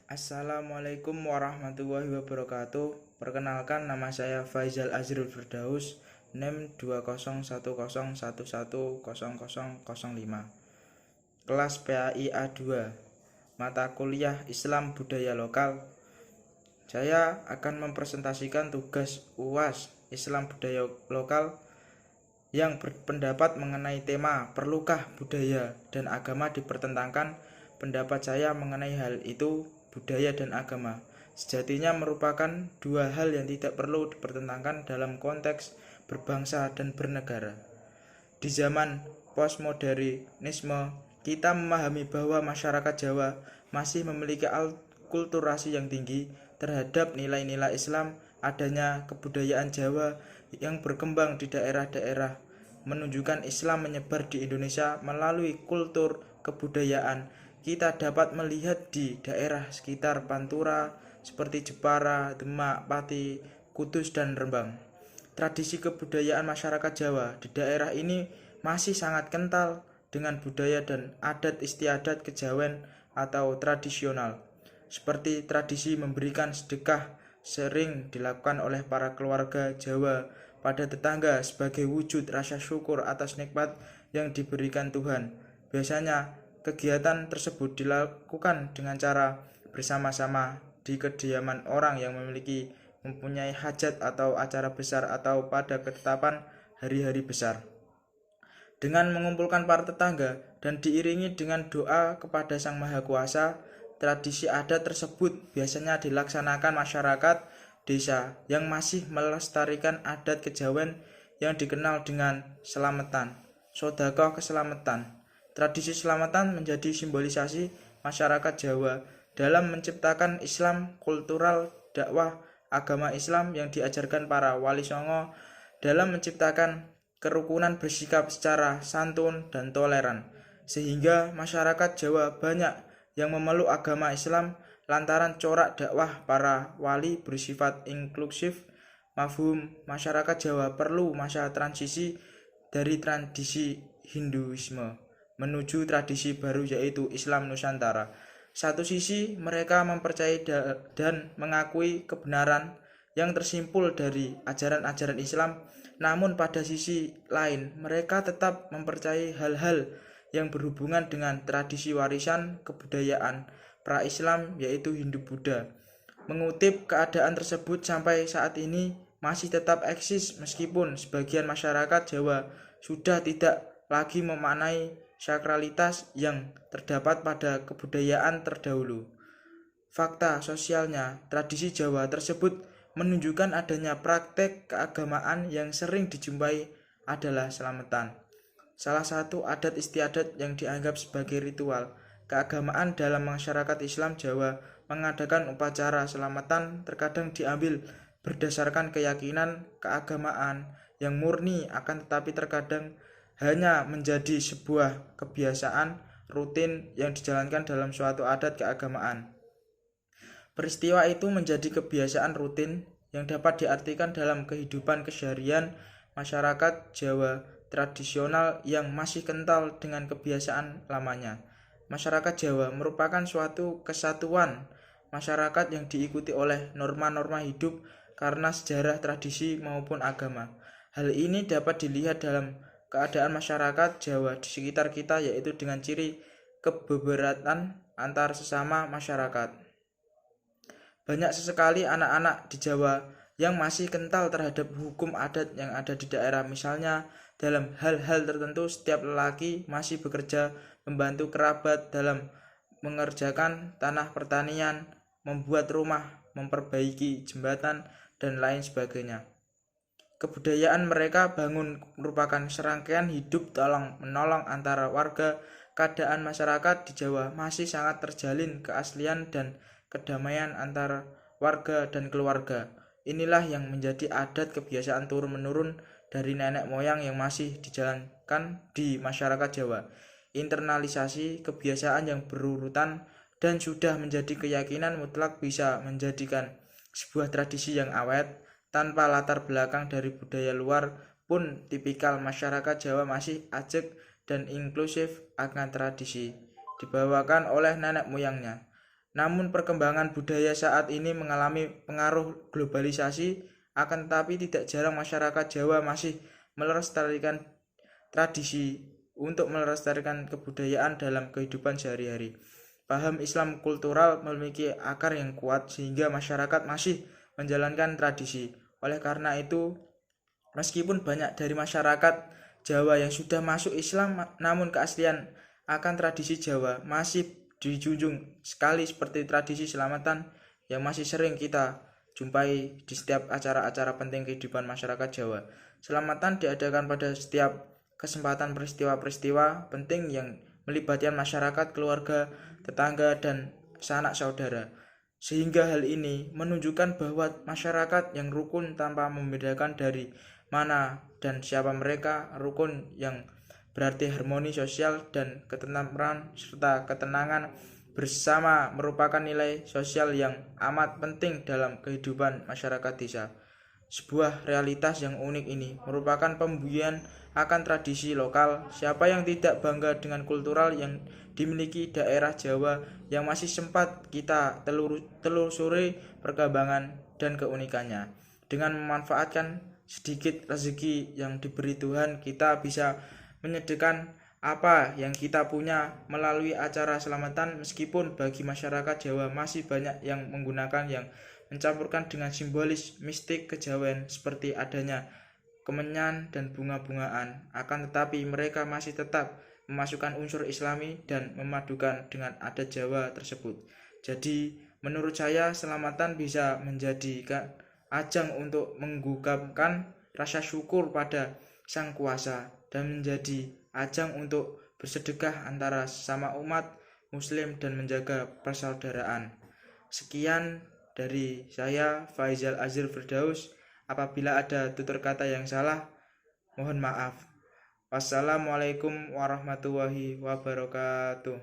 Assalamualaikum warahmatullahi wabarakatuh. Perkenalkan, nama saya Faizal Azrul Firdaus, NIM 20101110005. Kelas PAI A2, mata kuliah Islam Budaya Lokal. Saya akan mempresentasikan tugas UAS Islam Budaya Lokal yang berpendapat mengenai tema perlukah budaya dan agama dipertentangkan. Pendapat saya mengenai hal itu, budaya dan agama sejatinya merupakan dua hal yang tidak perlu dipertentangkan dalam konteks berbangsa dan bernegara. Di zaman postmodernisme, kita memahami bahwa masyarakat Jawa masih memiliki akulturasi yang tinggi terhadap nilai-nilai Islam. Adanya kebudayaan Jawa yang berkembang di daerah-daerah menunjukkan Islam menyebar di Indonesia melalui kultur kebudayaan. Kita dapat melihat di daerah sekitar Pantura seperti Jepara, Demak, Pati, Kudus, dan Rembang. Tradisi kebudayaan masyarakat Jawa di daerah ini masih sangat kental dengan budaya dan adat istiadat kejawen atau tradisional. Seperti tradisi memberikan sedekah sering dilakukan oleh para keluarga Jawa pada tetangga sebagai wujud rasa syukur atas nikmat yang diberikan Tuhan. Biasanya kegiatan tersebut dilakukan dengan cara bersama-sama di kediaman orang yang mempunyai hajat atau acara besar atau pada ketetapan hari-hari besar. Dengan mengumpulkan para tetangga dan diiringi dengan doa kepada Sang Maha Kuasa, tradisi adat tersebut biasanya dilaksanakan masyarakat desa yang masih melestarikan adat kejawen yang dikenal dengan selamatan, sedekah keselamatan. Tradisi selamatan menjadi simbolisasi masyarakat Jawa dalam menciptakan Islam kultural dakwah agama Islam yang diajarkan para wali songo dalam menciptakan kerukunan bersikap secara santun dan toleran, sehingga masyarakat Jawa banyak yang memeluk agama Islam lantaran corak dakwah para wali bersifat inklusif. Mafhum masyarakat Jawa perlu masa transisi dari tradisi Hinduisme menuju tradisi baru yaitu Islam Nusantara. Satu sisi mereka mempercayai dan mengakui kebenaran yang tersimpul dari ajaran-ajaran Islam, namun pada sisi lain mereka tetap mempercayai hal-hal yang berhubungan dengan tradisi warisan kebudayaan pra-Islam yaitu Hindu-Buddha. Mengutip keadaan tersebut sampai saat ini masih tetap eksis meskipun sebagian masyarakat Jawa sudah tidak lagi memaknai sakralitas yang terdapat pada kebudayaan terdahulu. Fakta sosialnya, tradisi Jawa tersebut menunjukkan adanya praktek keagamaan yang sering dijumpai adalah selamatan. Salah satu adat istiadat yang dianggap sebagai ritual keagamaan dalam masyarakat Islam Jawa mengadakan upacara selamatan terkadang diambil berdasarkan keyakinan keagamaan yang murni, akan tetapi terkadang hanya menjadi sebuah kebiasaan rutin yang dijalankan dalam suatu adat keagamaan. Peristiwa itu menjadi kebiasaan rutin yang dapat diartikan dalam kehidupan keseharian masyarakat Jawa tradisional yang masih kental dengan kebiasaan lamanya. Masyarakat Jawa merupakan suatu kesatuan masyarakat yang diikuti oleh norma-norma hidup karena sejarah, tradisi maupun agama. Hal ini dapat dilihat dalam keadaan masyarakat Jawa di sekitar kita, yaitu dengan ciri kebeberatan antar sesama masyarakat. Banyak sekali anak-anak di Jawa yang masih kental terhadap hukum adat yang ada di daerah. Misalnya dalam hal-hal tertentu setiap lelaki masih bekerja membantu kerabat dalam mengerjakan tanah pertanian, membuat rumah, memperbaiki jembatan, dan lain sebagainya. Kebudayaan mereka bangun merupakan serangkaian hidup tolong-menolong antara warga. Keadaan masyarakat di Jawa masih sangat terjalin keaslian dan kedamaian antara warga dan keluarga. Inilah yang menjadi adat kebiasaan turun-menurun dari nenek moyang yang masih dijalankan di masyarakat Jawa. Internalisasi kebiasaan yang berurutan dan sudah menjadi keyakinan mutlak bisa menjadikan sebuah tradisi yang awet tanpa latar belakang dari budaya luar pun tipikal masyarakat Jawa masih ajek dan inklusif akan tradisi dibawakan oleh nenek moyangnya. Namun perkembangan budaya saat ini mengalami pengaruh globalisasi, akan tetapi tidak jarang masyarakat Jawa masih melestarikan tradisi untuk melestarikan kebudayaan dalam kehidupan sehari-hari. Paham Islam kultural memiliki akar yang kuat sehingga masyarakat masih menjalankan tradisi. Oleh karena itu, meskipun banyak dari masyarakat Jawa yang sudah masuk Islam, namun keaslian akan tradisi Jawa masih dijunjung sekali, seperti tradisi selamatan yang masih sering kita jumpai di setiap acara-acara penting kehidupan masyarakat Jawa. Selamatan diadakan pada setiap kesempatan peristiwa-peristiwa penting yang melibatkan masyarakat, keluarga, tetangga, dan sanak saudara. Sehingga hal ini menunjukkan bahwa masyarakat yang rukun tanpa membedakan dari mana dan siapa mereka. Rukun yang berarti harmoni sosial dan ketentraman serta ketenangan bersama merupakan nilai sosial yang amat penting dalam kehidupan masyarakat desa. Sebuah realitas yang unik ini merupakan pembumian akan tradisi lokal. Siapa yang tidak bangga dengan kultural yang dimiliki daerah Jawa yang masih sempat kita telusuri perkembangan dan keunikannya. Dengan memanfaatkan sedikit rezeki yang diberi Tuhan, kita bisa menyediakan apa yang kita punya melalui acara selamatan. Meskipun bagi masyarakat Jawa masih banyak yang menggunakan yang mencampurkan dengan simbolis mistik kejawen seperti adanya kemenyan dan bunga-bungaan, akan tetapi mereka masih tetap memasukkan unsur Islami dan memadukan dengan adat Jawa tersebut. Jadi menurut saya selamatan bisa menjadi ajang untuk menggugahkan rasa syukur pada Sang Kuasa dan menjadi ajang untuk bersedekah antara sesama umat Muslim dan menjaga persaudaraan. Sekian dari saya, Faizal Azir Firdaus. Apabila ada tutur kata yang salah, mohon maaf. Wassalamualaikum warahmatullahi wabarakatuh.